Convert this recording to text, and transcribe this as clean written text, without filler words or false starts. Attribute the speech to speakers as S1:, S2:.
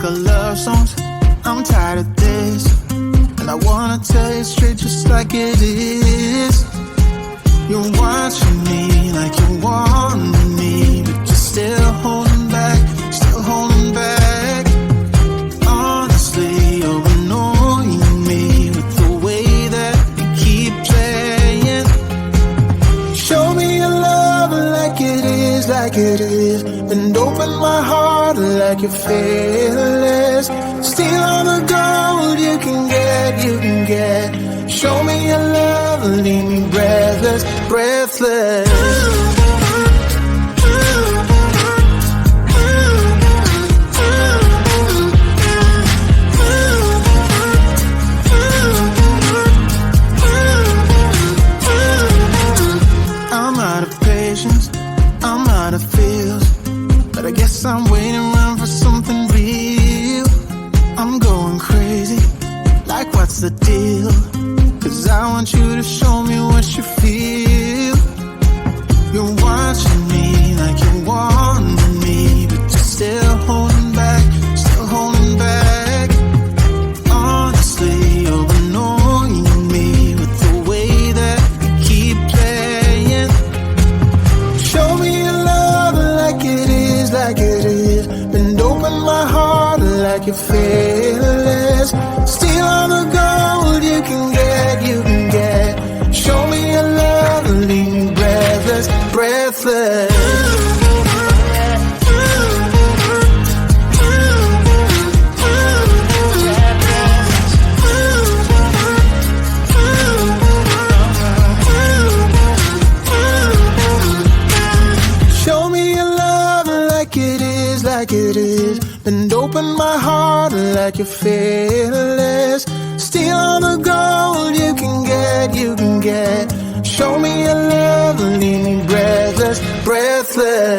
S1: like a love songs. I'm tired of this, and I wanna tell you straight just like it is. You're watching me like you want me, but you're still holding back, still holding back. Honestly, you're annoying me with the way that you keep playing. Show me your love like it is, like it is. And open my heart like you're fearless. Steal all the gold you can get, you can get. Show me your love, leave me breathless, breathless. I'm out of patience, I'm out of feels, but I guess I'm waiting around for something real. I'm going crazy, like what's the deal? Cause I want you to show me what you feel. You're watching me like you want me, but you're still holding back, still holding back. Honestly, you're annoying me with the way that you keep playing. Show me your love like it is, like it is. And open my heart like you're fearless. Steal all the gold you can get, you can get. Show me your love, leave me breathless, breathless. Show me your love like it is, like it is. And open my heart like you're fearless. Steal all the gold you can get, you can get. Show me your love, leave me breathless, breathless.